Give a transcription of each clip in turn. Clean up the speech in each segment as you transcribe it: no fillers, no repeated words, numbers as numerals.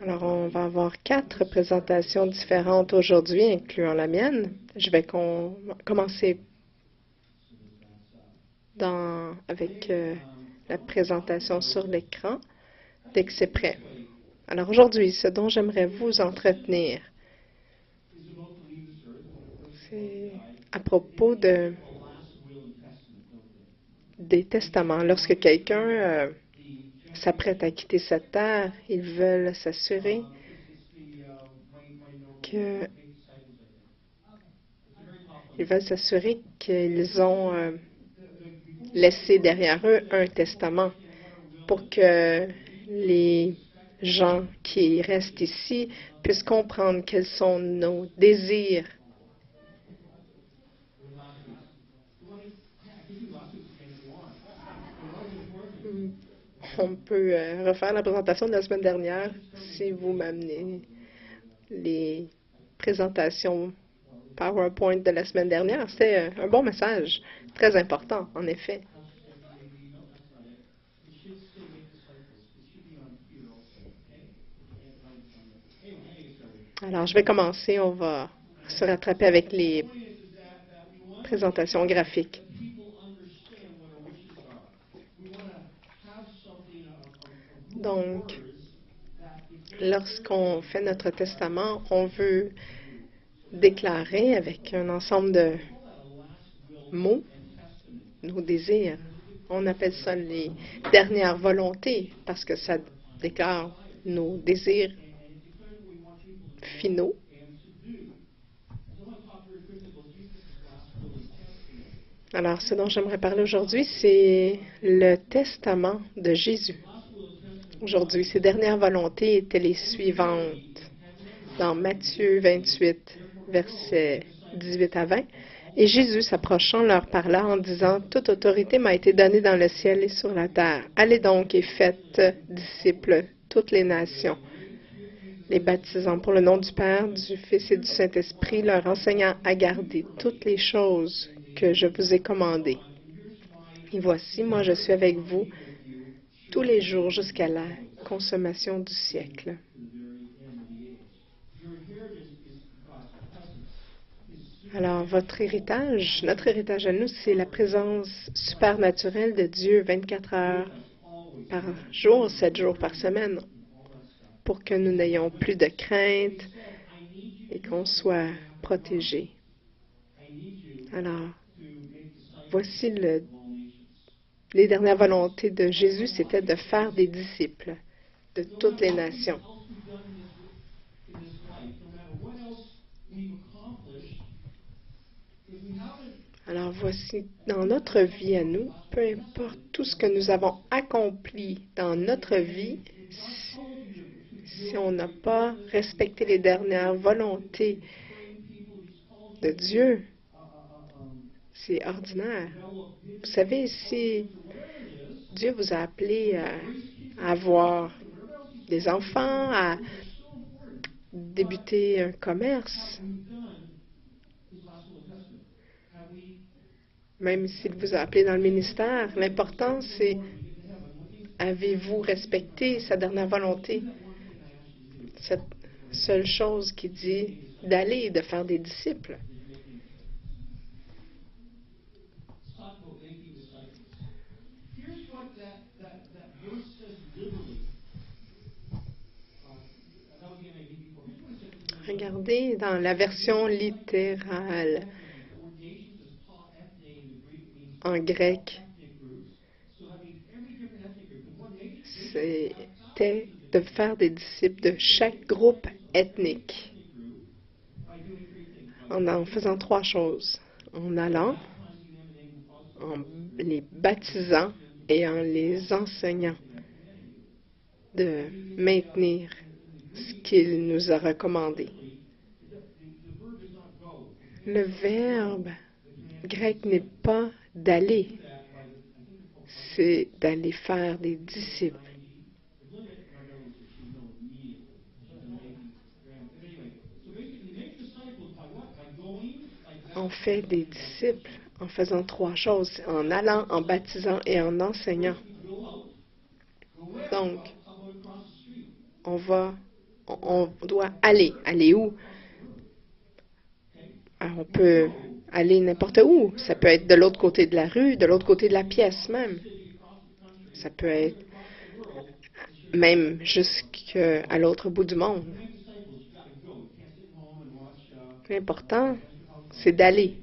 Alors, on va avoir 4 présentations différentes aujourd'hui, incluant la mienne. Je vais commencer avec la présentation sur l'écran dès que c'est prêt. Alors aujourd'hui, ce dont j'aimerais vous entretenir, c'est à propos des testaments. Lorsque quelqu'un s'apprête à quitter cette terre, ils veulent s'assurer qu'ils ont laissé derrière eux un testament pour que les gens qui restent ici puissent comprendre quels sont nos désirs. On peut refaire la présentation de la semaine dernière si vous m'amenez les présentations PowerPoint de la semaine dernière. C'était un bon message, très important, en effet. Alors, je vais commencer. On va se rattraper avec les présentations graphiques. Donc, lorsqu'on fait notre testament, on veut déclarer avec un ensemble de mots nos désirs. On appelle ça les dernières volontés parce que ça déclare nos désirs finaux. Alors, ce dont j'aimerais parler aujourd'hui, c'est le testament de Jésus. Aujourd'hui, ses dernières volontés étaient les suivantes. Dans Matthieu 28, versets 18 à 20, « Et Jésus, s'approchant, leur parla en disant, « Toute autorité m'a été donnée dans le ciel et sur la terre. Allez donc et faites disciples toutes les nations, les baptisant pour le nom du Père, du Fils et du Saint-Esprit, leur enseignant à garder toutes les choses que je vous ai commandées. Et voici, moi je suis avec vous tous les jours jusqu'à la consommation du siècle. » Alors, notre héritage à nous, c'est la présence supernaturelle de Dieu 24 heures par jour, 7 jours par semaine, pour que nous n'ayons plus de crainte et qu'on soit protégés. Alors, voici les dernières volontés de Jésus, c'était de faire des disciples de toutes les nations. Alors voici, dans notre vie à nous, peu importe tout ce que nous avons accompli dans notre vie, si on n'a pas respecté les dernières volontés de Dieu, c'est ordinaire. Vous savez, si Dieu vous a appelé à avoir des enfants, à débuter un commerce, même s'il vous a appelé dans le ministère, l'important c'est, avez-vous respecté sa dernière volonté? Cette seule chose qui dit d'aller et de faire des disciples. Regardez dans la version littérale en grec, c'était de faire des disciples de chaque groupe ethnique en faisant 3 choses. En allant, en les baptisant et en les enseignant de maintenir ce qu'il nous a recommandé. Le verbe grec n'est pas d'aller, c'est d'aller faire des disciples. On fait des disciples en faisant 3 choses, en allant, en baptisant et en enseignant. Donc, on va On doit aller. Aller où? On peut aller n'importe où. Ça peut être de l'autre côté de la rue, de l'autre côté de la pièce même. Ça peut être même jusqu'à l'autre bout du monde. L'important, c'est d'aller.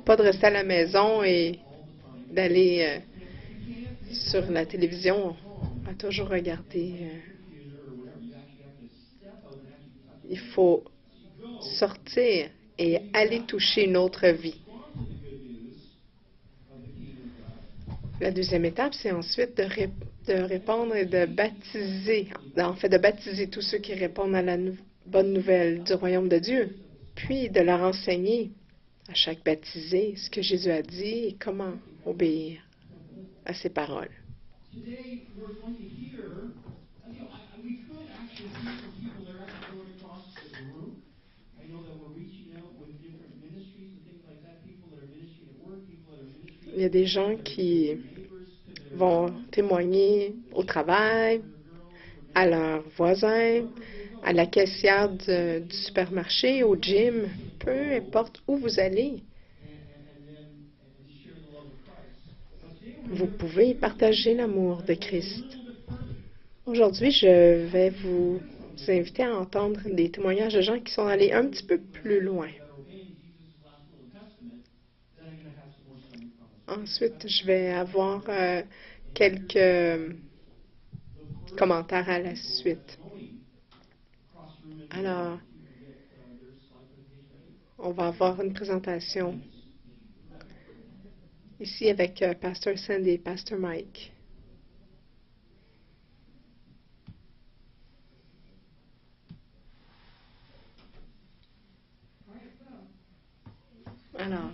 Pas de rester à la maison et d'aller sur la télévision à toujours regarder. Il faut sortir et aller toucher une autre vie. La deuxième étape, c'est ensuite de répondre et de baptiser, en fait, de baptiser tous ceux qui répondent à la bonne nouvelle du royaume de Dieu, puis de leur enseigner à chaque baptisé ce que Jésus a dit et comment obéir à ses paroles. Il y a des gens qui vont témoigner au travail, à leurs voisins, à la caissière du supermarché, au gym, peu importe où vous allez. Vous pouvez partager l'amour de Christ. Aujourd'hui, je vais vous inviter à entendre des témoignages de gens qui sont allés un petit peu plus loin. Ensuite, je vais avoir quelques commentaires à la suite. Alors, on va avoir une présentation ici avec Pasteur Sandy et Pasteur Mike. Alors,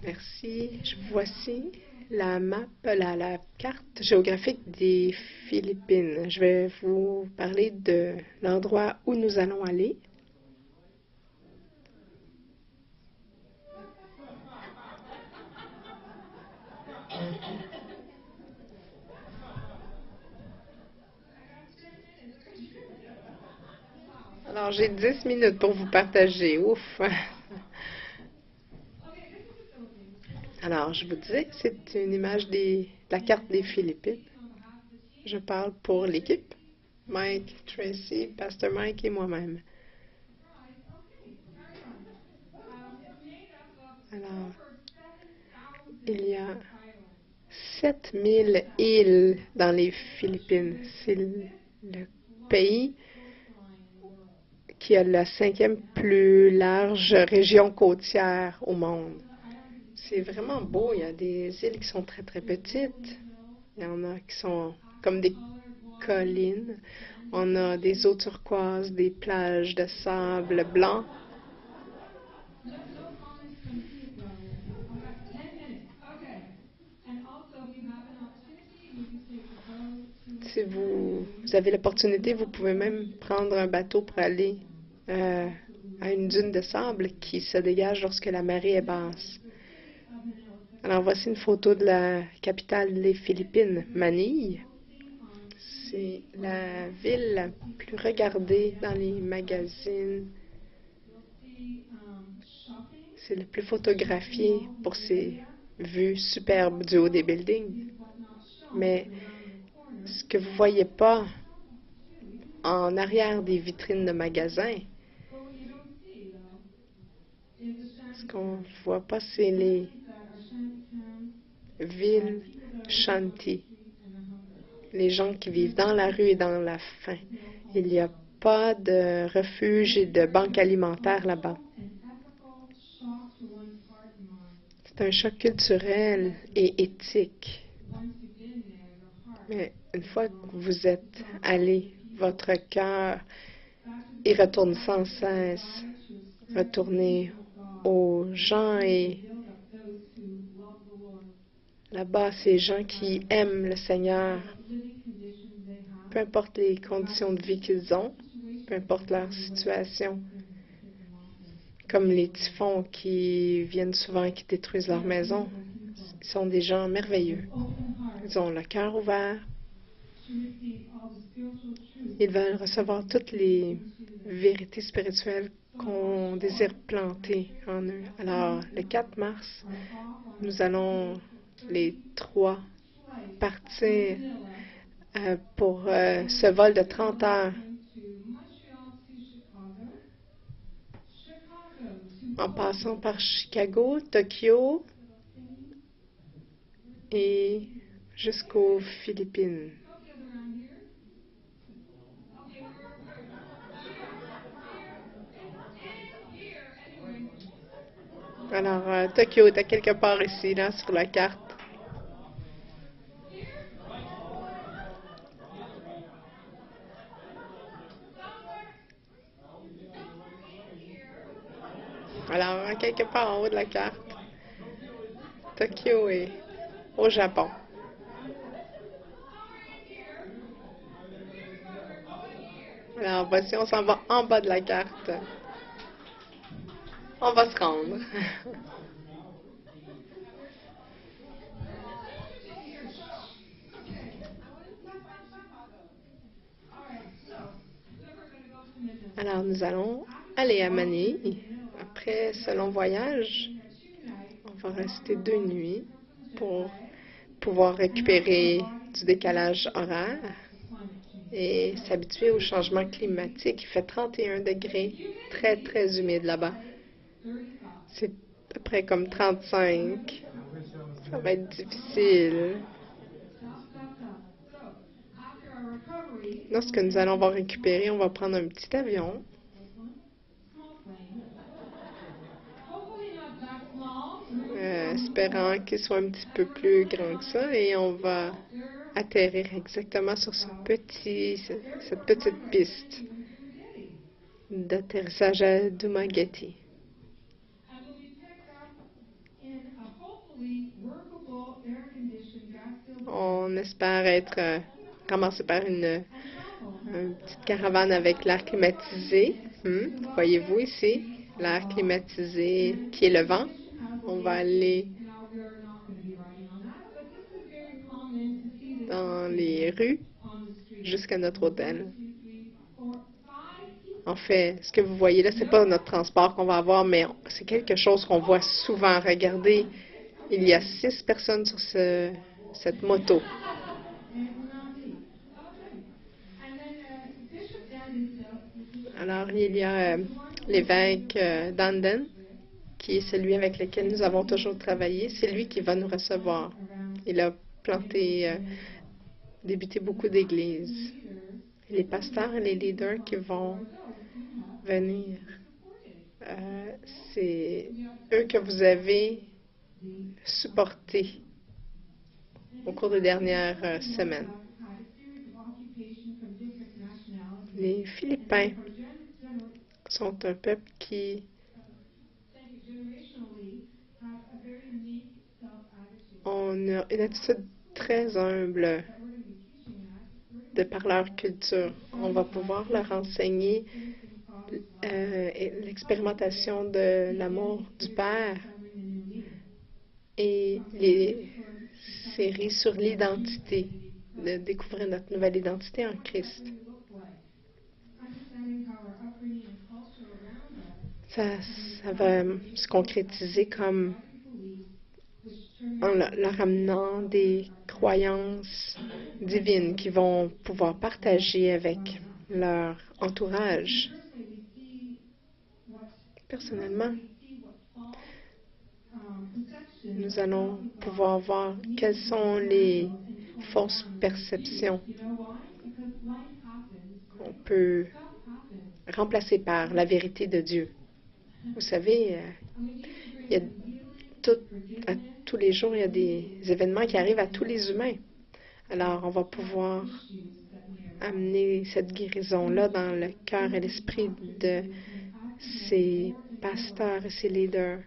merci. Voici la map, la carte géographique des Philippines. Je vais vous parler de l'endroit où nous allons aller. Alors, j'ai 10 minutes pour vous partager. Ouf! Alors, je vous disais, c'est une image de la carte des Philippines. Je parle pour l'équipe. Mike, Tracy, Pastor Mike et moi-même. Alors, il y a 7000 îles dans les Philippines. C'est le pays qui a la 5e plus large région côtière au monde. C'est vraiment beau. Il y a des îles qui sont très, très petites. Il y en a qui sont comme des collines. On a des eaux turquoises, des plages de sable blanc. Si vous avez l'opportunité, vous pouvez même prendre un bateau pour aller à une dune de sable qui se dégage lorsque la marée est basse. Alors, voici une photo de la capitale des Philippines, Manille. C'est la ville la plus regardée dans les magazines. C'est le plus photographié pour ses vues superbes du haut des buildings. Mais ce que vous ne voyez pas en arrière des vitrines de magasins, ce qu'on ne voit pas, c'est les villes shanty. Les gens qui vivent dans la rue et dans la faim. Il n'y a pas de refuge et de banque alimentaire là-bas. C'est un choc culturel et éthique. Mais une fois que vous êtes allé, votre cœur y retourne sans cesse. Retournez aux gens et là-bas, ces gens qui aiment le Seigneur, peu importe les conditions de vie qu'ils ont, peu importe leur situation, comme les typhons qui viennent souvent et qui détruisent leur maison, ils sont des gens merveilleux. Ils ont le cœur ouvert. Ils veulent recevoir toutes les vérités spirituelles qu'on désire planter en eux. Alors, le 4 mars, nous allons les trois partir pour ce vol de 30 heures en passant par Chicago, Tokyo et jusqu'aux Philippines. Alors, Tokyo est à quelque part ici, là, sur la carte. Alors, à quelque part en haut de la carte, Tokyo est au Japon. Alors, voici, on s'en va en bas de la carte. On va se rendre. Alors, nous allons aller à Manille. Après ce long voyage, on va rester 2 nuits pour pouvoir récupérer du décalage horaire et s'habituer au changement climatique. Il fait 31 degrés, très, très humide là-bas. C'est à peu près comme 35. Ça va être difficile. Lorsque nous allons avoir récupéré, on va prendre un petit avion. Espérant qu'il soit un petit peu plus grand que ça, et on va atterrir exactement sur cette petite piste d'atterrissage à Dumaguete. On espère être ramassé par une petite caravane avec l'air climatisé. Voyez-vous ici, l'air climatisé qui est le vent. On va aller dans les rues jusqu'à notre hôtel. En fait, ce que vous voyez là, c'est pas notre transport qu'on va avoir, mais c'est quelque chose qu'on voit souvent. Regardez, il y a 6 personnes sur cette moto. Alors, il y a l'évêque d'Anden, qui est celui avec lequel nous avons toujours travaillé. C'est lui qui va nous recevoir. Il a débuté beaucoup d'églises. Les pasteurs et les leaders qui vont venir, c'est eux que vous avez supportés au cours des dernières semaines. Les Philippins sont un peuple qui ont une attitude très humble de par leur culture. On va pouvoir leur enseigner l'expérimentation de l'amour du Père et les séries sur l'identité, de découvrir notre nouvelle identité en Christ. Ça va se concrétiser comme en leur amenant des croyances divines qu'ils vont pouvoir partager avec leur entourage. Personnellement, nous allons pouvoir voir quelles sont les fausses perceptions qu'on peut remplacer par la vérité de Dieu. Vous savez, tous les jours, il y a des événements qui arrivent à tous les humains. Alors, on va pouvoir amener cette guérison-là dans le cœur et l'esprit de ces pasteurs et ces leaders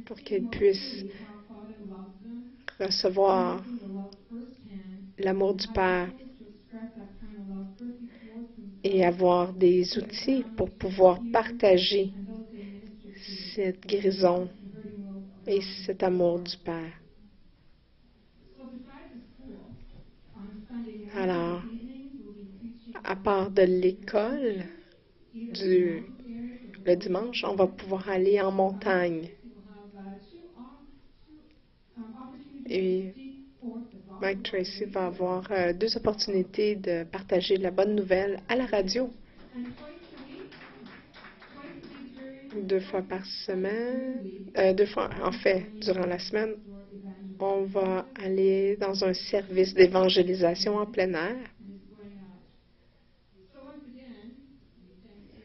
pour qu'ils puissent recevoir l'amour du Père et avoir des outils pour pouvoir partager cette guérison et cet amour du Père. à part de l'école le dimanche, on va pouvoir aller en montagne. Et Mike Tracy va avoir 2 opportunités de partager la bonne nouvelle à la radio. 2 fois par semaine, 2 fois, en fait, durant la semaine, on va aller dans un service d'évangélisation en plein air.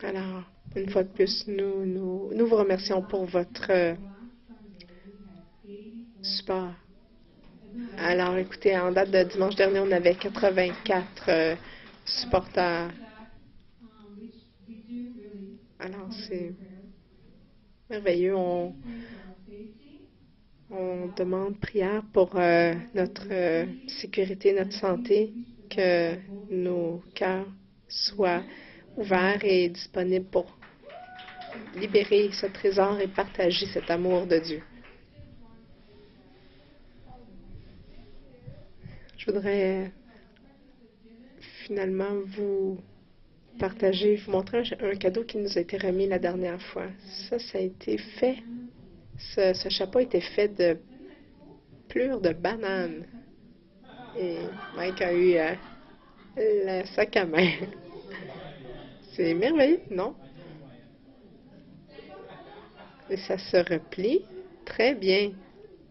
Alors, une fois de plus, nous vous remercions pour votre support. Alors, écoutez, en date de dimanche dernier, on avait 84 supporters. Alors, c'est merveilleux. On demande prière pour notre sécurité, notre santé, que nos cœurs soient ouverts et disponibles pour libérer ce trésor et partager cet amour de Dieu. Je voudrais finalement vous montrer un cadeau qui nous a été remis la dernière fois. Ça a été fait. Ce chapeau a été fait de pelure de banane. Et Mike a eu le sac à main. C'est merveilleux, non? Et ça se replie très bien.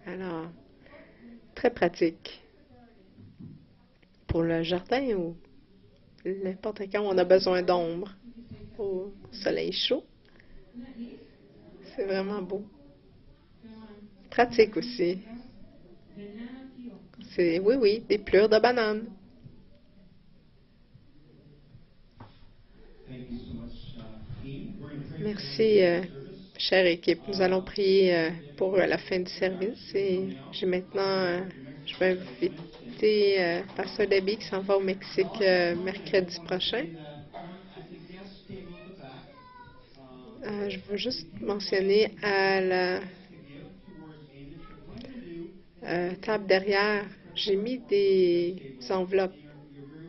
Alors, très pratique. Pour le jardin ou n'importe quand on a besoin d'ombre au soleil chaud. C'est vraiment beau. Pratique aussi. Oui, des pelures de banane. Merci, chère équipe. Nous allons prier pour la fin du service. Et je vais inviter Pasteur Debbie qui s'en va au Mexique mercredi prochain. Je veux juste mentionner à la table derrière, j'ai mis des enveloppes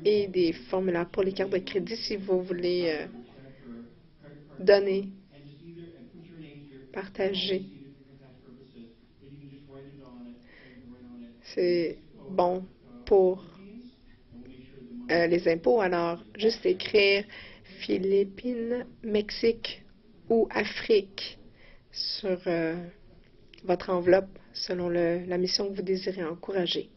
et des formulaires pour les cartes de crédit si vous voulez donner, partager. C'est bon pour les impôts. Alors, juste écrire Philippines, Mexique ou Afrique sur votre enveloppe selon la mission que vous désirez encourager.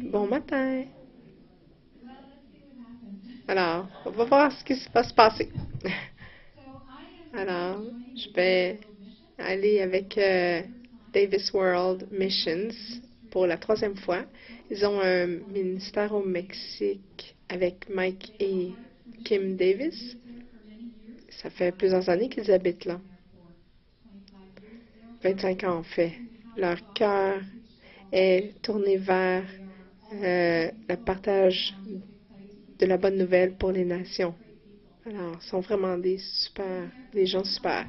Bon matin. Alors, on va voir ce qui va se passer. Alors, je vais aller avec Davis World Missions pour la 3e fois. Ils ont un ministère au Mexique avec Mike et Kim Davis. Ça fait plusieurs années qu'ils habitent là. 25 ans en fait. Leur cœur est tourné vers le partage de la bonne nouvelle pour les nations. Alors, ils sont vraiment des gens super.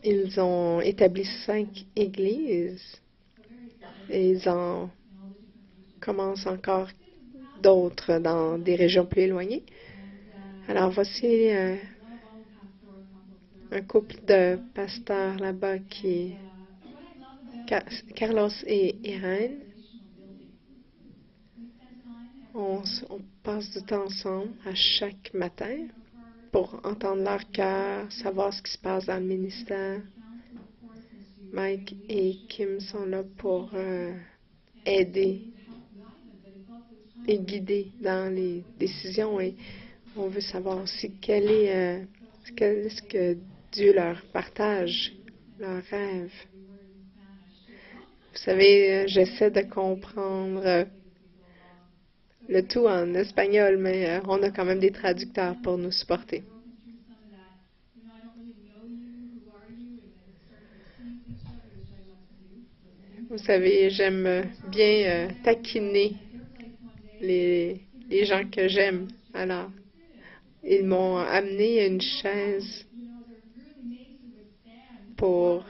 Ils ont établi 5 églises et ils en commencent encore d'autres dans des régions plus éloignées. Alors, voici un couple de pasteurs là-bas qui Carlos et Irène. On passe du temps ensemble à chaque matin pour entendre leur cœur, savoir ce qui se passe dans le ministère. Mike et Kim sont là pour aider et guider dans les décisions et on veut savoir aussi quel est ce que Dieu leur partage, leurs rêves. Vous savez, j'essaie de comprendre le tout en espagnol, mais on a quand même des traducteurs pour nous supporter. Vous savez, j'aime bien taquiner les gens que j'aime. Alors, Ils m'ont amené une chaise pour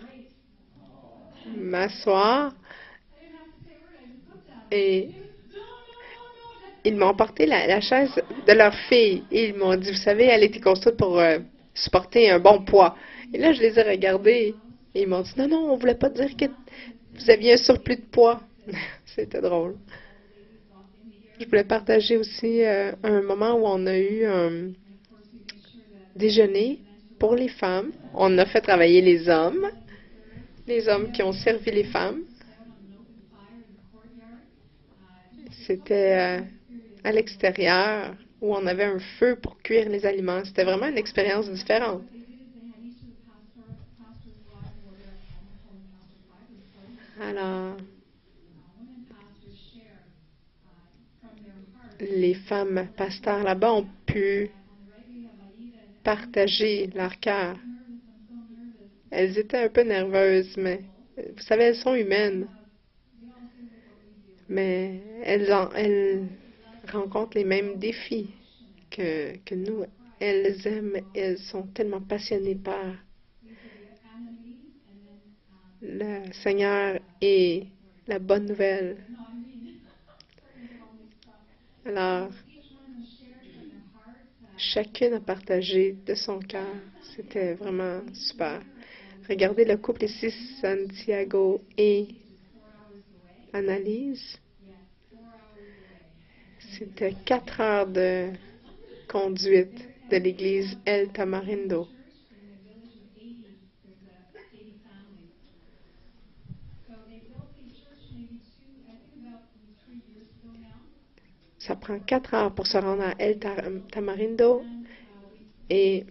m'asseoir et ils m'ont porté la chaise de leur fille. Et ils m'ont dit, vous savez, elle était construite pour supporter un bon poids. Et là, je les ai regardés et ils m'ont dit, non, non, on voulait pas dire que vous aviez un surplus de poids. C'était drôle. Je voulais partager aussi un moment où on a eu un déjeuner pour les femmes. On a fait travailler les hommes qui ont servi les femmes. C'était à l'extérieur où on avait un feu pour cuire les aliments. C'était vraiment une expérience différente. Alors, les femmes pasteurs là-bas ont pu partager leur cœur. Elles étaient un peu nerveuses, mais vous savez, elles sont humaines. Mais elles rencontrent les mêmes défis que nous. Elles aiment, elles sont tellement passionnées par le Seigneur et la bonne nouvelle. Alors, chacune a partagé de son cœur. C'était vraiment super. Regardez le couple ici, Santiago et Annalise. C'était 4 heures de conduite de l'église El Tamarindo. Ça prend 4 heures pour se rendre à El Tamarindo et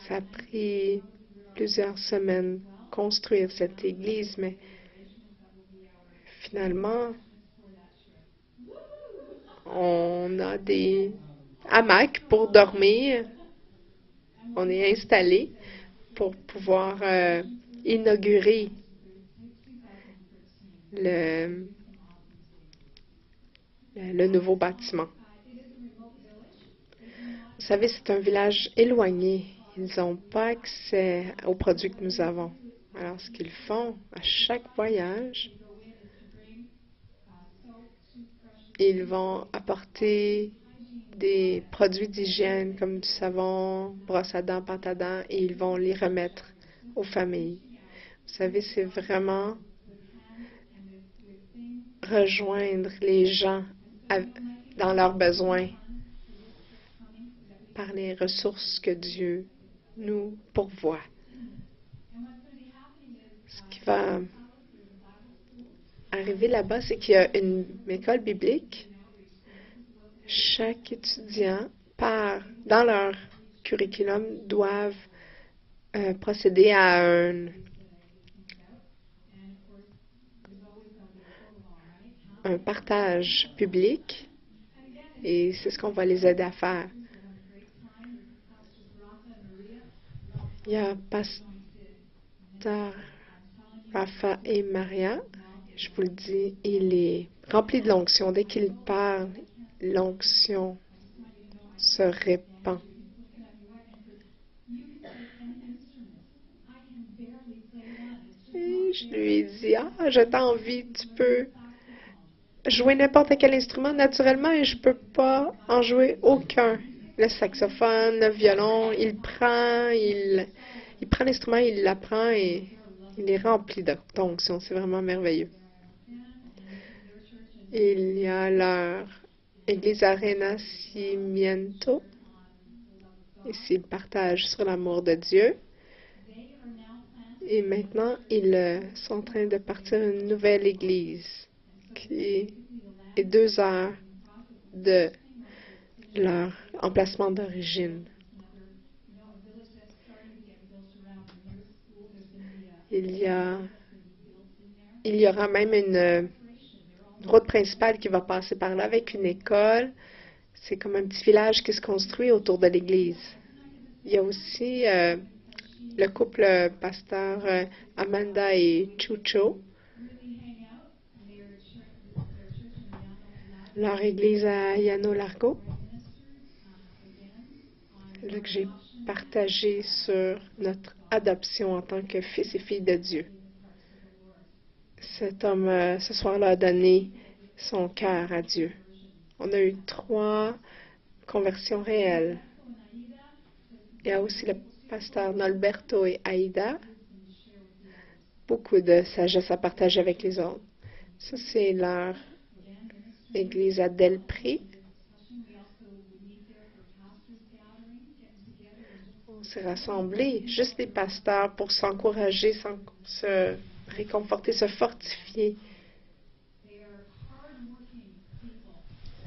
ça a pris plusieurs semaines construire cette église, mais finalement, on a des hamacs pour dormir. On est installé pour pouvoir inaugurer le nouveau bâtiment. Vous savez, c'est un village éloigné. Ils n'ont pas accès aux produits que nous avons. Alors, ce qu'ils font à chaque voyage, ils vont apporter des produits d'hygiène comme du savon, brosse à dents, pâte à dents, et ils vont les remettre aux familles. Vous savez, c'est vraiment rejoindre les gens dans leurs besoins par les ressources que Dieu nous pourvoit. Ce qui va arriver là-bas, c'est qu'il y a une école biblique. Chaque étudiant, dans leur curriculum, doivent procéder à un partage public et c'est ce qu'on va les aider à faire. Il y a Pasteur Rafa et Maria. Je vous le dis, il est rempli de l'onction. Dès qu'il parle, l'onction se répand. Et je lui ai dit, j'ai envie, tu peux jouer n'importe quel instrument naturellement et je peux pas en jouer aucun. Le saxophone, le violon, il prend l'instrument, il l'apprend et il est rempli d'onction. C'est vraiment merveilleux. Il y a leur église Renacimiento. Ici, ils partagent sur l'amour de Dieu. Et maintenant, ils sont en train de partir une nouvelle église qui est 2 heures de leur emplacement d'origine. Il y aura même une route principale qui va passer par là avec une école. C'est comme un petit village qui se construit autour de l'église. Il y a aussi le couple pasteur Amanda et Chucho. Leur église à Llano Largo. là que j'ai partagé sur notre adoption en tant que fils et filles de Dieu. Cet homme, ce soir-là, a donné son cœur à Dieu. On a eu 3 conversions réelles. Il y a aussi le pasteur Norberto et Aïda. Beaucoup de sagesse à partager avec les autres. Ça, c'est leur église à Delpré. On s'est rassemblés, juste les pasteurs, pour s'encourager, se réconforter, se fortifier.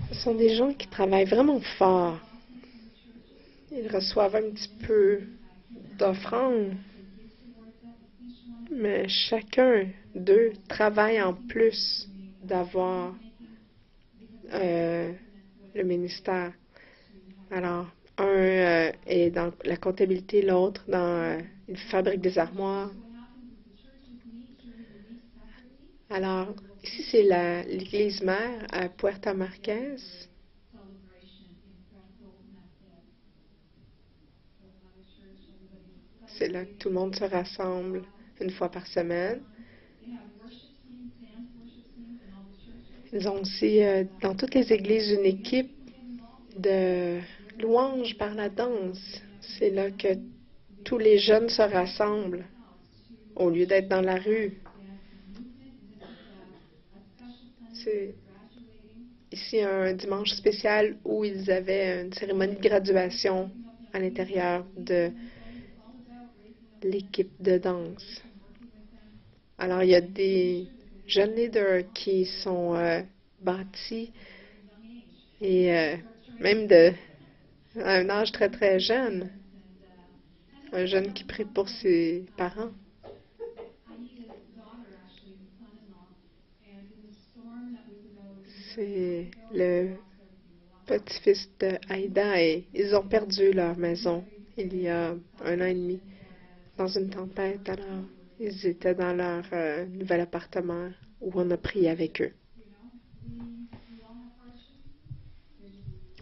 Ce sont des gens qui travaillent vraiment fort. Ils reçoivent un petit peu d'offrandes, mais chacun d'eux travaille en plus d'avoir le ministère. Alors, un est dans la comptabilité, l'autre dans une fabrique des armoires. Alors, ici, c'est l'église mère à Puerto Marquez. C'est là que tout le monde se rassemble une fois par semaine. Ils ont aussi, dans toutes les églises, une équipe de louanges par la danse. C'est là que tous les jeunes se rassemblent au lieu d'être dans la rue. C'est ici un dimanche spécial où ils avaient une cérémonie de graduation à l'intérieur de l'équipe de danse. Alors, il y a des jeunes leaders qui sont bâtis et même à un âge très, très jeune. Un jeune qui prie pour ses parents. C'est le petit-fils de Aïda et ils ont perdu leur maison il y a 1 an et demi dans une tempête. Alors, ils étaient dans leur nouvel appartement où on a prié avec eux.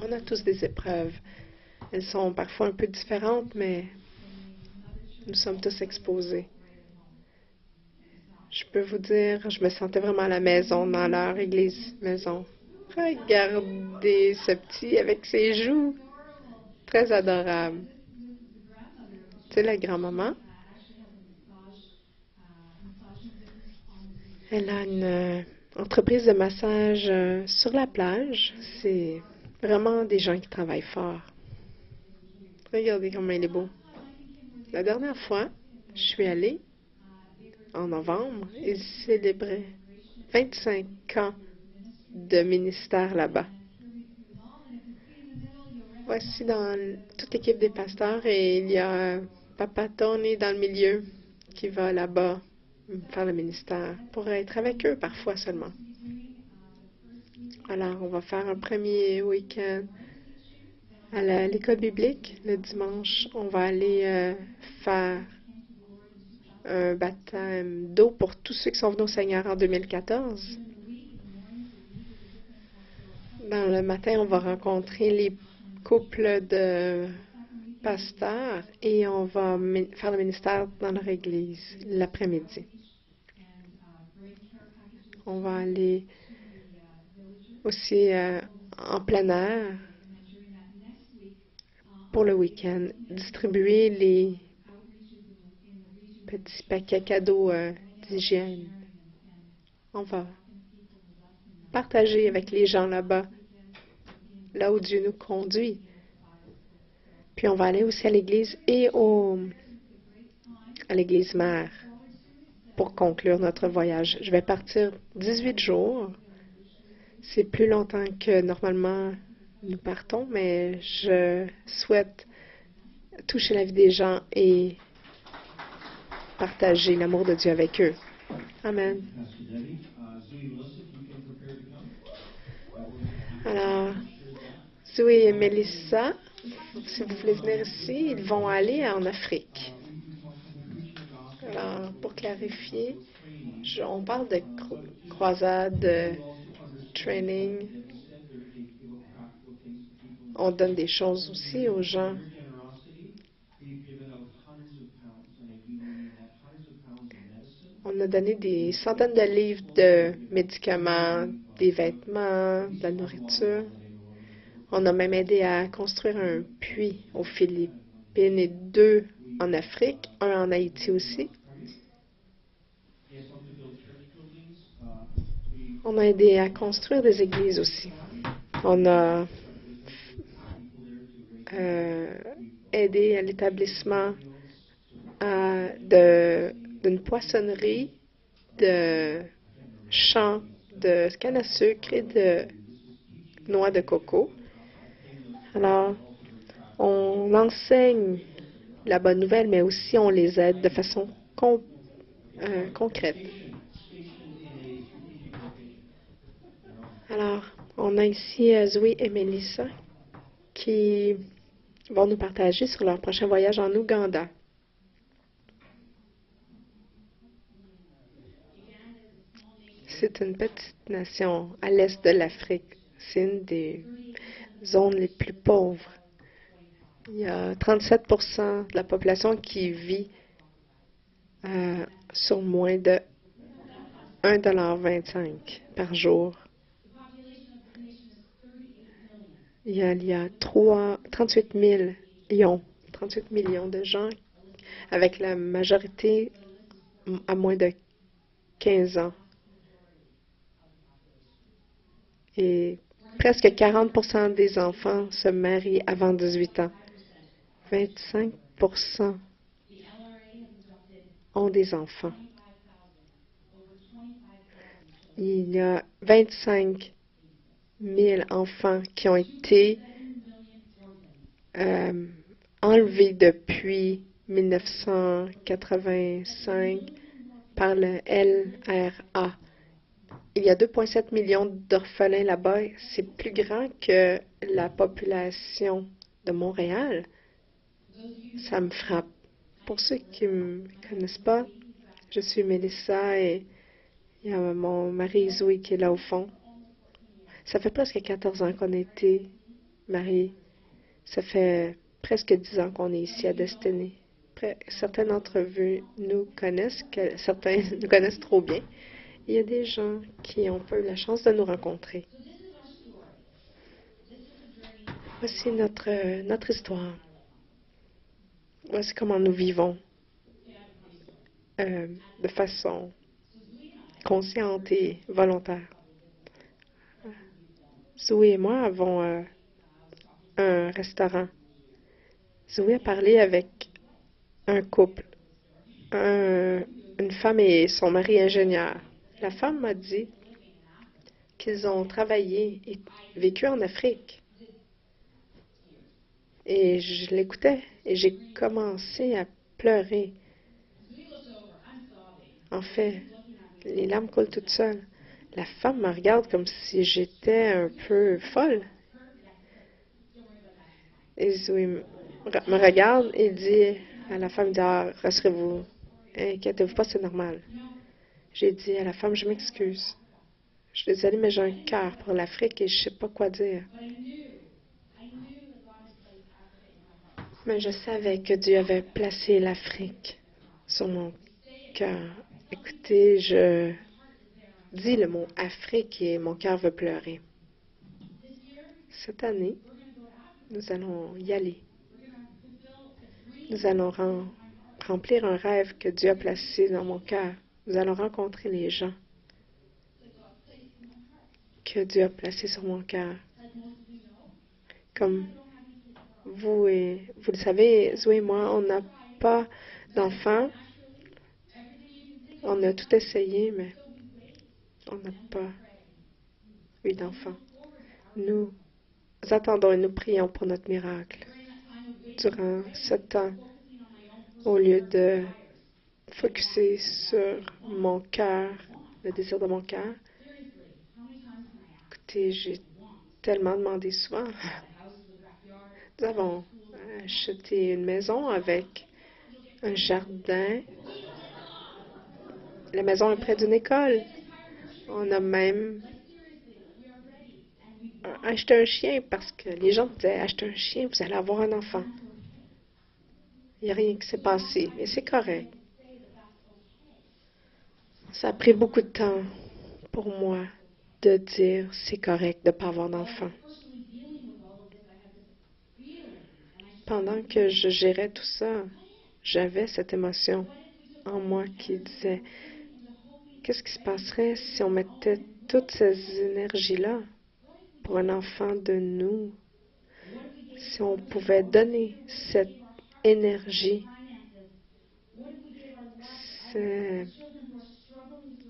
On a tous des épreuves. Elles sont parfois un peu différentes, mais nous sommes tous exposés. Je peux vous dire, je me sentais vraiment à la maison dans leur église maison. Regardez ce petit avec ses joues. Très adorable. C'est la grand-maman. Elle a une entreprise de massage sur la plage. C'est vraiment des gens qui travaillent fort. Regardez comment il est beau. La dernière fois, je suis allée en novembre, ils célébraient 25 ans de ministère là-bas. Voici dans toute l'équipe des pasteurs et il y a Papa Tony dans le milieu qui va là-bas faire le ministère pour être avec eux parfois seulement. Alors, on va faire un premier week-end à l'école biblique. Le dimanche, on va aller faire un baptême d'eau pour tous ceux qui sont venus au Seigneur en 2014. Dans le matin, on va rencontrer les couples de pasteurs et on va faire le ministère dans leur église l'après-midi. On va aller aussi en plein air pour le week-end, distribuer les petits paquets cadeaux d'hygiène. On va partager avec les gens là-bas, là où Dieu nous conduit. Puis on va aller aussi à l'église et à l'église mère pour conclure notre voyage. Je vais partir 18 jours. C'est plus longtemps que normalement nous partons, mais je souhaite toucher la vie des gens et partager l'amour de Dieu avec eux. Amen. Alors, Zoé et Mélissa, si vous voulez venir ici, ils vont aller en Afrique. Alors, pour clarifier, on parle de croisade, de training. On donne des choses aussi aux gens On a donné des centaines de livres de médicaments, des vêtements, de la nourriture. On a même aidé à construire un puits aux Philippines et 2 en Afrique, un en Haïti aussi. On a aidé à construire des églises aussi. On a aidé à l'établissement d'une poissonnerie, de champs de canne à sucre et de noix de coco. Alors, on enseigne la bonne nouvelle, mais aussi on les aide de façon concrète. Alors, on a ici Zoé et Mélissa qui vont nous partager sur leur prochain voyage en Ouganda. C'est une petite nation à l'est de l'Afrique. C'est une des zones les plus pauvres. Il y a 37 de la population qui vit sur moins de 1,25 $ par jour. Il y a 38 millions de gens, avec la majorité à moins de 15 ans. Et presque 40 des enfants se marient avant 18 ans. 25 ont des enfants. Il y a 25 000 enfants qui ont été enlevés depuis 1985 par le LRA. Il y a 2,7 millions d'orphelins là-bas. C'est plus grand que la population de Montréal. Ça me frappe. Pour ceux qui ne me connaissent pas, je suis Mélissa et il y a mon mari Zoé qui est là au fond. Ça fait presque 14 ans qu'on a été mariés. Ça fait presque 10 ans qu'on est ici à Destiny. Certains d'entre vous nous connaissent, certains nous connaissent trop bien. Il y a des gens qui n'ont pas eu la chance de nous rencontrer. Voici notre histoire. Voici comment nous vivons de façon consciente et volontaire. Zoé et moi avons un restaurant. Zoé a parlé avec un couple, une femme et son mari ingénieur. La femme m'a dit qu'ils ont travaillé et vécu en Afrique. Et je l'écoutais et j'ai commencé à pleurer. En fait, les larmes coulent toutes seules. La femme me regarde comme si j'étais un peu folle. Et Zoé me regarde et dit à la femme, rassurez-vous, inquiétez-vous pas, c'est normal. J'ai dit à la femme, je m'excuse. Je suis désolée, mais j'ai un cœur pour l'Afrique et je ne sais pas quoi dire. Mais je savais que Dieu avait placé l'Afrique sur mon cœur. Écoutez, je dis le mot Afrique et mon cœur veut pleurer. Cette année, nous allons y aller. Nous allons remplir un rêve que Dieu a placé dans mon cœur. Nous allons rencontrer les gens que Dieu a placés sur mon cœur. Comme vous le savez, Zoé et moi, on n'a pas d'enfants. On a tout essayé, mais on n'a pas eu d'enfants. Nous attendons et nous prions pour notre miracle. Durant ce temps, au lieu de focusser sur mon cœur, le désir de mon cœur, écoutez, j'ai tellement demandé souvent. Nous avons acheté une maison avec un jardin. La maison est près d'une école. On a même acheté un chien parce que les gens disaient, achetez un chien, vous allez avoir un enfant. Il n'y a rien qui s'est passé, mais c'est correct. Ça a pris beaucoup de temps pour moi de dire c'est correct de ne pas avoir d'enfant. Pendant que je gérais tout ça, j'avais cette émotion en moi qui disait, qu'est-ce qui se passerait si on mettait toutes ces énergies-là pour un enfant de nous? Si on pouvait donner cette énergie,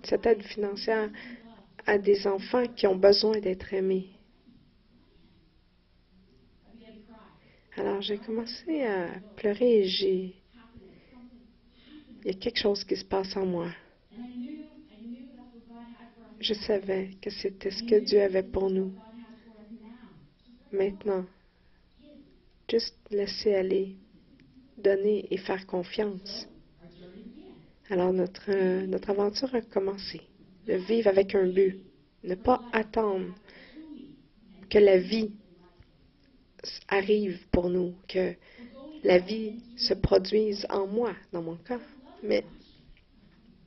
cette aide financière à des enfants qui ont besoin d'être aimés. Alors, j'ai commencé à pleurer et il y a quelque chose qui se passe en moi. Je savais que c'était ce que Dieu avait pour nous. Maintenant, juste laisser aller, donner et faire confiance. Alors, notre aventure a commencé. De vivre avec un but. Ne pas attendre que la vie arrive pour nous, que la vie se produise en moi, dans mon cas, mais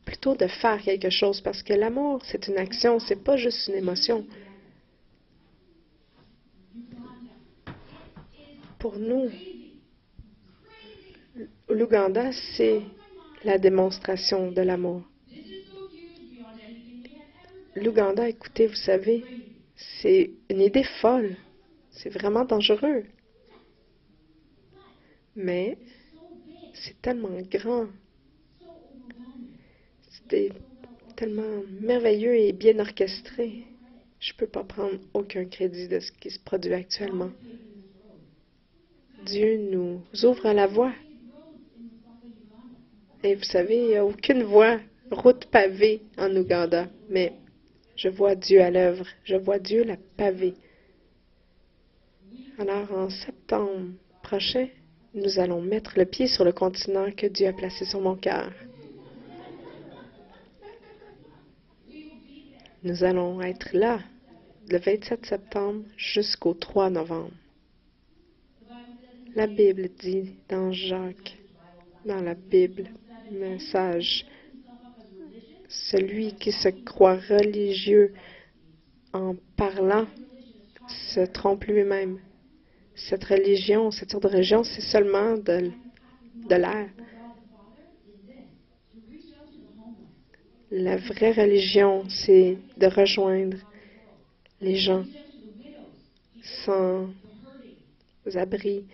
plutôt de faire quelque chose, parce que l'amour, c'est une action, c'est pas juste une émotion. Pour nous, l'Ouganda, c'est la démonstration de l'amour. L'Ouganda, écoutez, vous savez, c'est une idée folle. C'est vraiment dangereux. Mais c'est tellement grand. C'était tellement merveilleux et bien orchestré. Je ne peux pas prendre aucun crédit de ce qui se produit actuellement. Dieu nous ouvre la voie. Et vous savez, il n'y a aucune voie, route pavée en Ouganda. Mais je vois Dieu à l'œuvre. Je vois Dieu la paver. Alors, en septembre prochain, nous allons mettre le pied sur le continent que Dieu a placé sur mon cœur. Nous allons être là le 27 septembre jusqu'au 3 novembre. La Bible dit dans Jacques, dans la Bible, message, celui qui se croit religieux en parlant se trompe lui-même. Cette religion, cette sorte de religion, c'est seulement de l'air. La vraie religion, c'est de rejoindre les gens sans abri,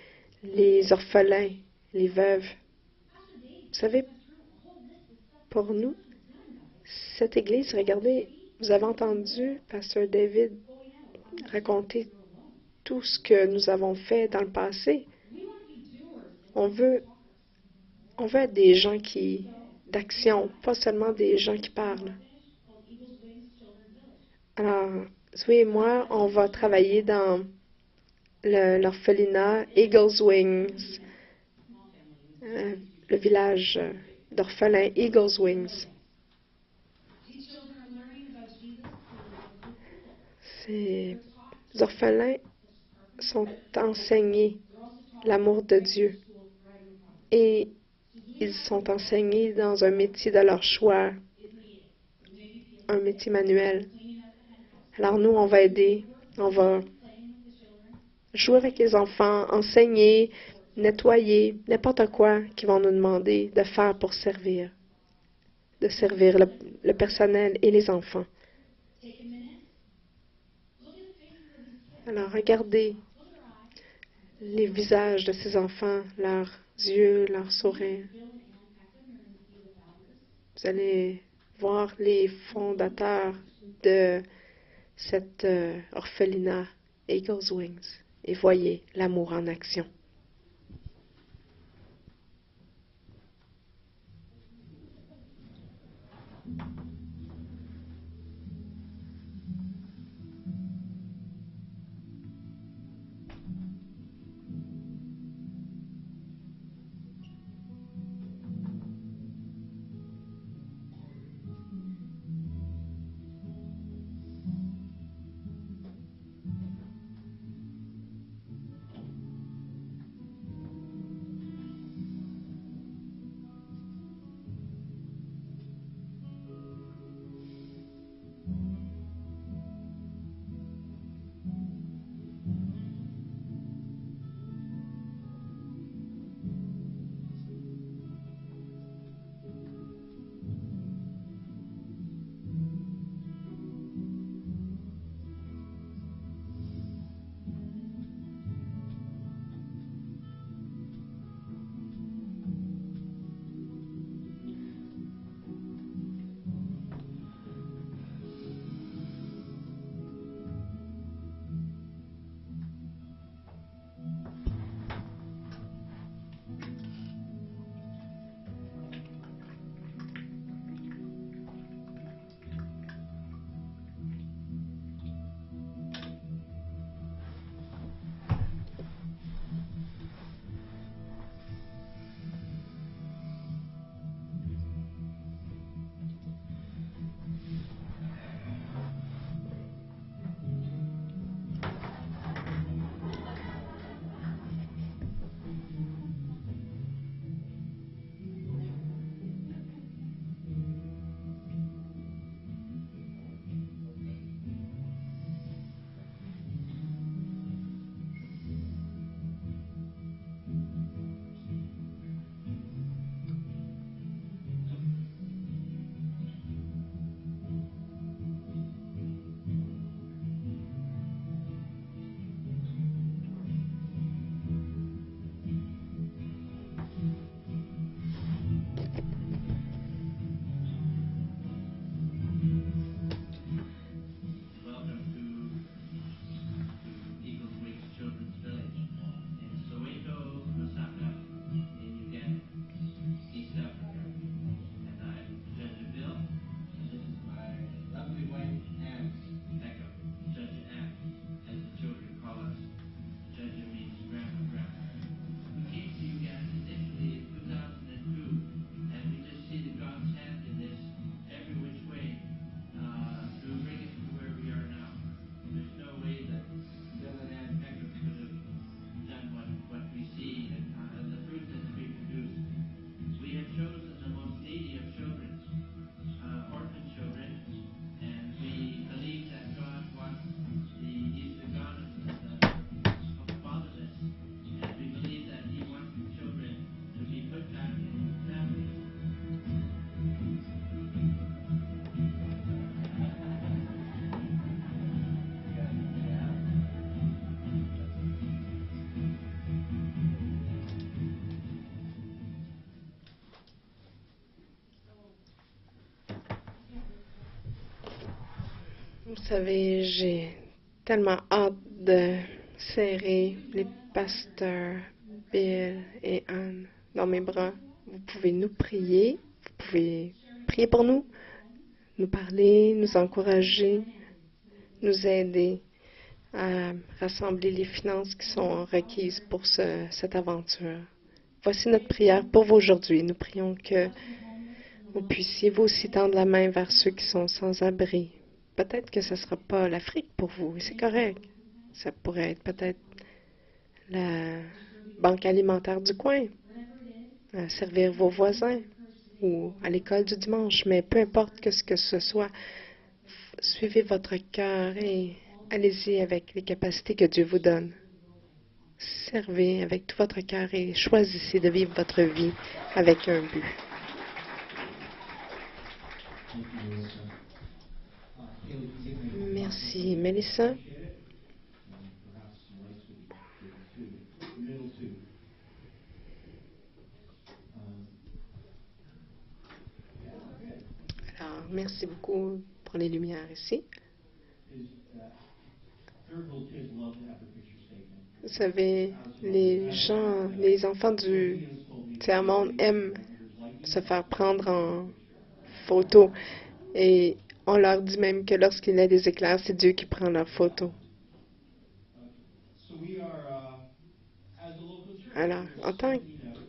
les orphelins, les veuves. Vous savez, pour nous, cette Église, regardez, vous avez entendu Pasteur David raconter tout ce que nous avons fait dans le passé. On veut être des gens d'action, pas seulement des gens qui parlent. Alors, Zoé et moi, on va travailler dans l'orphelinat Eagles Wings, le village d'orphelins Eagles Wings. Ces orphelins sont enseignés l'amour de Dieu et ils sont enseignés dans un métier de leur choix, un métier manuel. Alors nous, on va aider, on va jouer avec les enfants, enseigner, nettoyer, n'importe quoi qu'ils vont nous demander de faire pour servir, de servir le personnel et les enfants. Alors regardez les visages de ces enfants, leurs yeux, leurs sourires. Vous allez voir les fondateurs de cette orphelinat Eagles Wings et voyez l'amour en action. Vous savez, j'ai tellement hâte de serrer les pasteurs Bill et Anne dans mes bras. Vous pouvez nous prier, vous pouvez prier pour nous, nous parler, nous encourager, nous aider à rassembler les finances qui sont requises pour cette aventure. Voici notre prière pour vous aujourd'hui. Nous prions que vous puissiez vous aussi tendre la main vers ceux qui sont sans abri. Peut-être que ce ne sera pas l'Afrique pour vous, et c'est correct. Ça pourrait être peut-être la banque alimentaire du coin, servir vos voisins ou à l'école du dimanche. Mais peu importe ce que ce soit, suivez votre cœur et allez-y avec les capacités que Dieu vous donne. Servez avec tout votre cœur et choisissez de vivre votre vie avec un but. Merci, Mélissa. Alors, merci beaucoup pour les lumières ici. Vous savez, les enfants du tiers-monde aiment se faire prendre en photo. Et on leur dit même que lorsqu'il y a des éclairs, c'est Dieu qui prend leur photo. Alors, en tant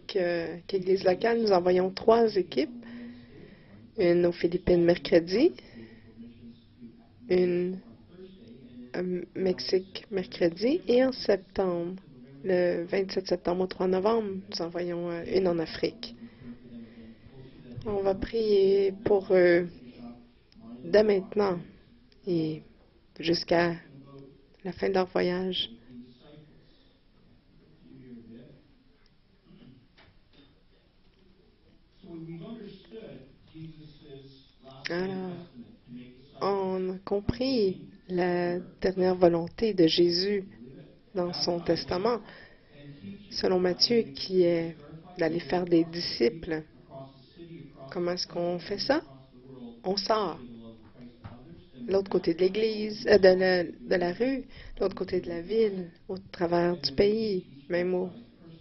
qu'Église locale, nous envoyons 3 équipes. Une aux Philippines mercredi, une au Mexique mercredi, et en septembre, le 27 septembre au 3 novembre, nous envoyons une en Afrique. On va prier pour eux dès maintenant et jusqu'à la fin de leur voyage. Alors, on a compris la dernière volonté de Jésus dans son testament, selon Matthieu, qui est d'aller faire des disciples. Comment est-ce qu'on fait ça? On sort. L'autre côté de l'église, de la rue, l'autre côté de la ville, au travers du pays, même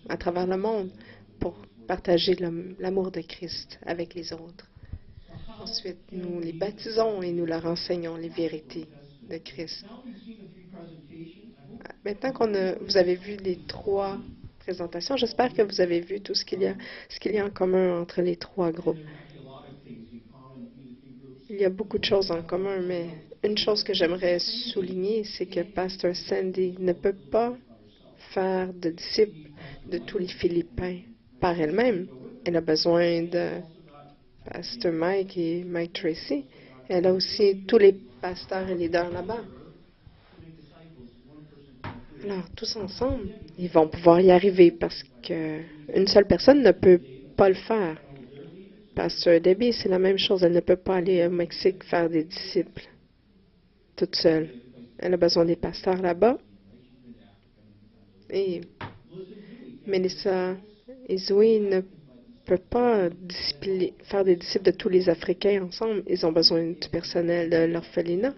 à travers le monde, pour partager l'amour de Christ avec les autres. Ensuite, nous les baptisons et nous leur enseignons les vérités de Christ. Maintenant vous avez vu les 3 présentations, j'espère que vous avez vu tout ce qu'il y a en commun entre les 3 groupes. Il y a beaucoup de choses en commun, mais une chose que j'aimerais souligner, c'est que Pasteur Sandy ne peut pas faire de disciples de tous les Philippins par elle-même. Elle a besoin de Pasteur Mike et Mike Tracy. Elle a aussi tous les pasteurs et leaders là-bas. Alors, tous ensemble, ils vont pouvoir y arriver parce qu'une seule personne ne peut pas le faire. Pasteur Debbie, c'est la même chose. Elle ne peut pas aller au Mexique faire des disciples toute seule. Elle a besoin des pasteurs là-bas. Et Melissa et Zoé ne peuvent pas faire des disciples de tous les Africains ensemble. Ils ont besoin du personnel de l'orphelinat.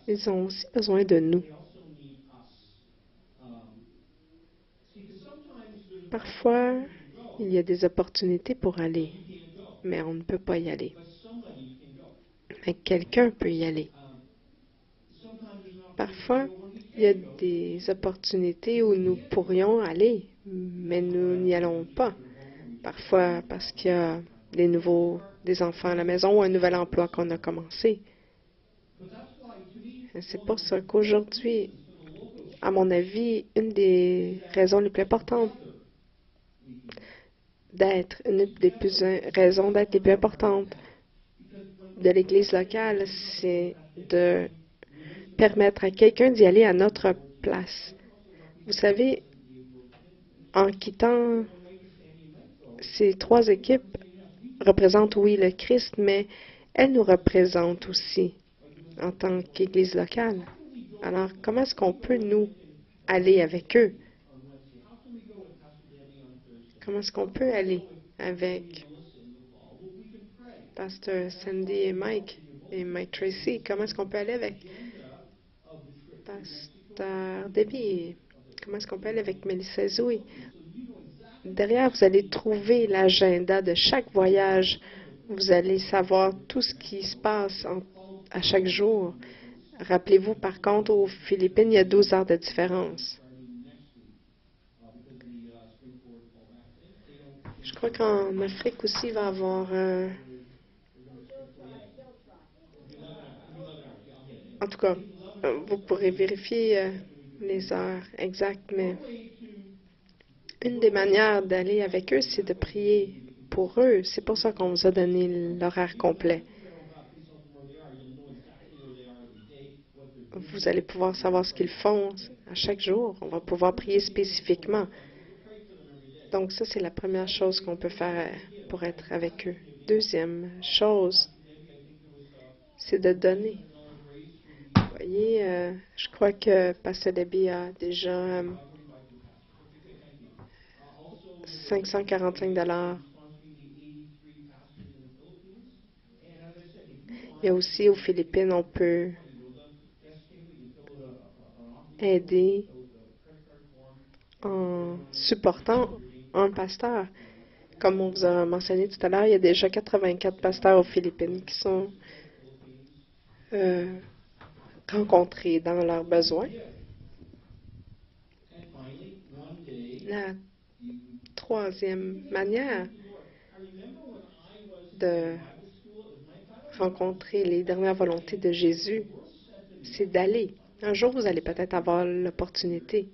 Ils ont aussi besoin de nous. Parfois, il y a des opportunités pour aller, mais on ne peut pas y aller. Mais quelqu'un peut y aller. Parfois, il y a des opportunités où nous pourrions aller, mais nous n'y allons pas. Parfois, parce qu'il y a des enfants à la maison ou un nouvel emploi qu'on a commencé. C'est pour ça qu'aujourd'hui, à mon avis, une des raisons les plus importantes raisons d'être les plus importantes de l'Église locale, c'est de permettre à quelqu'un d'y aller à notre place. Vous savez, en quittant ces 3 équipes, représentent, oui, le Christ, mais elles nous représentent aussi en tant qu'Église locale. Alors, comment est-ce qu'on peut, nous, aller avec eux? Comment est-ce qu'on peut aller avec Pasteur Sandy et Mike? et Mike Tracy. Comment est-ce qu'on peut aller avec Pasteur Debbie? Comment est-ce qu'on peut aller avec Melissa Zoui? Derrière, vous allez trouver l'agenda de chaque voyage. Vous allez savoir tout ce qui se passe à chaque jour. Rappelez-vous, par contre, aux Philippines, il y a 12 heures de différence. Je crois qu'en Afrique aussi, il va y avoir... en tout cas, vous pourrez vérifier les heures exactes, mais une des manières d'aller avec eux, c'est de prier pour eux. C'est pour ça qu'on vous a donné l'horaire complet. Vous allez pouvoir savoir ce qu'ils font à chaque jour. On va pouvoir prier spécifiquement. Donc ça, c'est la première chose qu'on peut faire pour être avec eux. Deuxième chose, c'est de donner. Vous voyez, je crois que Pasteur Debbie a déjà 545 $. Il y a aussi aux Philippines, on peut aider en supportant un pasteur. Comme on vous a mentionné tout à l'heure, il y a déjà 84 pasteurs aux Philippines qui sont rencontrés dans leurs besoins. La troisième manière de rencontrer les dernières volontés de Jésus, c'est d'aller. Un jour, vous allez peut-être avoir l'opportunité.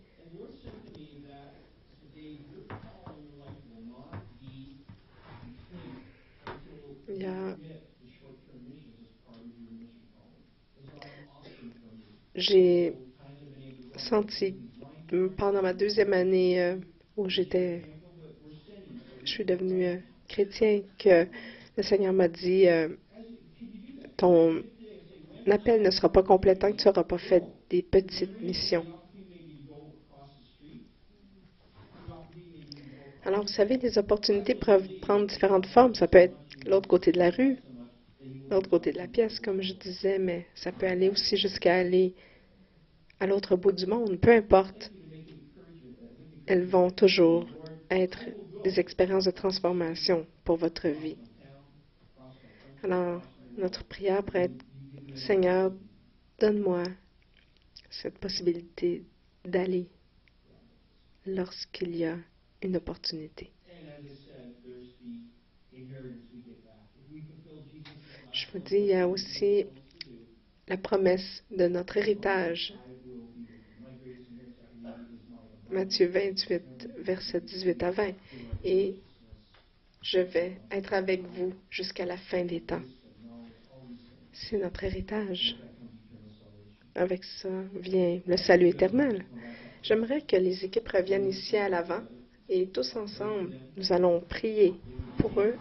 J'ai senti pendant ma deuxième année où je suis devenu chrétien, que le Seigneur m'a dit, ton l'appel ne sera pas complet tant que tu n'auras pas fait des petites missions. Alors, vous savez, les opportunités peuvent prendre différentes formes. Ça peut être l'autre côté de la rue, l'autre côté de la pièce, comme je disais, mais ça peut aller aussi jusqu'à aller à l'autre bout du monde. Peu importe, elles vont toujours être des expériences de transformation pour votre vie. Alors, notre prière pourrait être, Seigneur, donne-moi cette possibilité d'aller lorsqu'il y a une opportunité. Je vous dis, il y a aussi la promesse de notre héritage. Matthieu 28, versets 18 à 20. Et je vais être avec vous jusqu'à la fin des temps. C'est notre héritage. Avec ça vient le salut éternel. J'aimerais que les équipes reviennent ici à l'avant et tous ensemble, nous allons prier pour eux.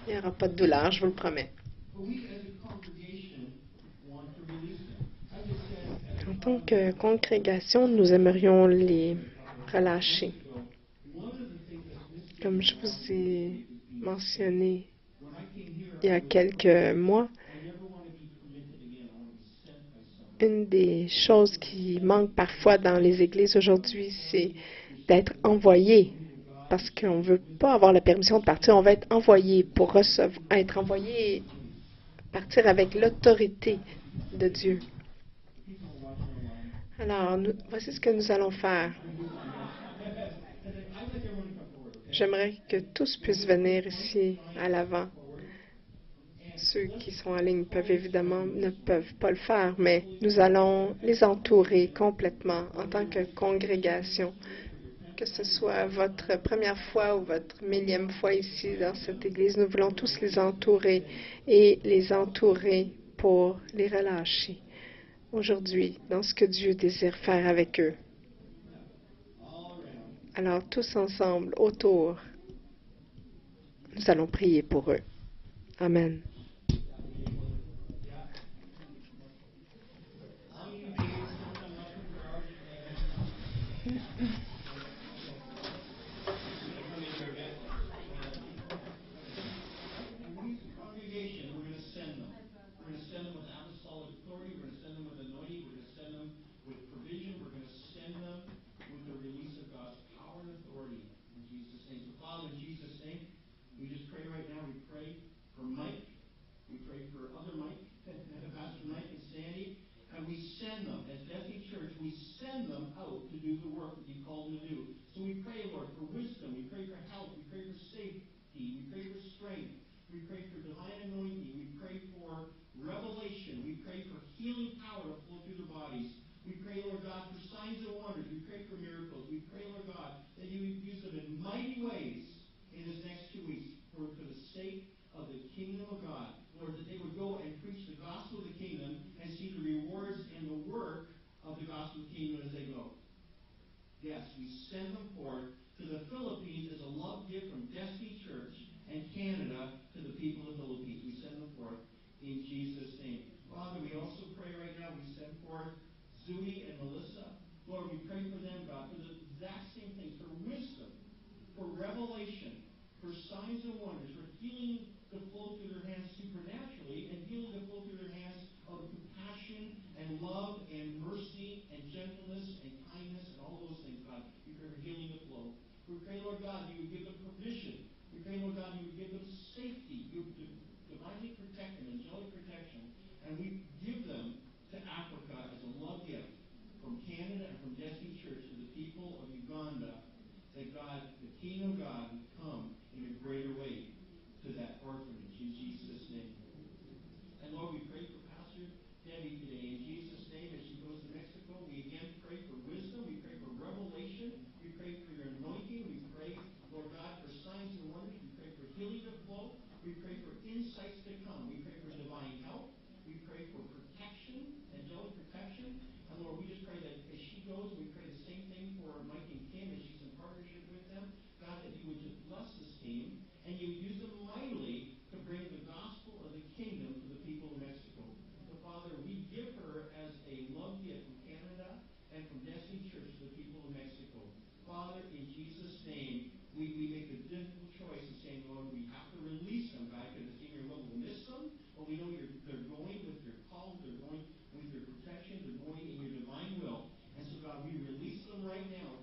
Il n'y aura pas de douleur, je vous le promets. En tant que congrégation, nous aimerions les relâcher. Comme je vous ai mentionné il y a quelques mois, une des choses qui manque parfois dans les églises aujourd'hui, c'est d'être envoyé. Parce qu'on ne veut pas avoir la permission de partir, on va être envoyé pour être envoyé, partir avec l'autorité de Dieu. Alors, voici ce que nous allons faire. J'aimerais que tous puissent venir ici à l'avant. Ceux qui sont en ligne ne peuvent pas le faire, mais nous allons les entourer complètement en tant que congrégation. Que ce soit votre première fois ou votre millième fois ici dans cette église, nous voulons tous les entourer et les entourer pour les relâcher aujourd'hui dans ce que Dieu désire faire avec eux. Alors, tous ensemble, autour, nous allons prier pour eux. Amen. you've called them to do. So we pray, Lord, for wisdom. We pray for health. We pray for safety. We pray for strength. We pray for divine anointing. We pray for revelation. We pray for healing power to flow through the bodies. We pray, Lord God, for signs and wonders. We pray for miracles. We pray, Lord God, that you would use them in mighty ways in this next 2 weeks for the sake of the kingdom of God. Lord, that they would go and preach the gospel of the kingdom and see the rewards and the work of the gospel of the kingdom as they go. Yes, we send them forth to the Philippines as a love gift from Destiny Church and Canada to the people of the Philippines. We send them forth in Jesus' name. Father, we also pray right now, we send forth Zooey and Melissa. Lord, we pray for them, God, for the exact same things, for wisdom, for revelation, for signs and wonders, for healing to flow through their hands supernaturally, and healing to flow through their hands of compassion and love and mercy and gentleness and kindness and all those things, God. We pray for healing to flow. We pray, Lord God, you would give them provision. We pray, Lord God, you would give them safety. You would divinely protect them, angelic protection. And we give them to Africa as a love gift from Canada and from Destiny Church to the people of Uganda, that God, the kingdom of God, would come in a greater way to that orphanage in Jesus' name. And Lord, we pray for Pastor Debbie today in Jesus' name as she goes to Mexico. We again pray for wisdom. We pray for revelation. We pray for your anointing. We pray, Lord God, for signs and wonders. We pray for healing to flow. We pray for insights to come. We pray for divine help. We pray for protection, angelic protection. And Lord, we just pray that as she goes, we pray the same thing for Mike and Kim as she's in partnership with them. God, that you would just bless this team and you would use them mightily to bring the gospel of the kingdom to the people of Mexico. So, Father, we give her as a love gift from Canada and from Destiny Church to the people of Mexico. Father, in Jesus' name, we make a difficult choice in saying, Lord, we have to release them, God, because it's in your will. We'll miss them, but we know they're going with your call, they're going with your protection, they're going in your divine will. And so, God, we release them right now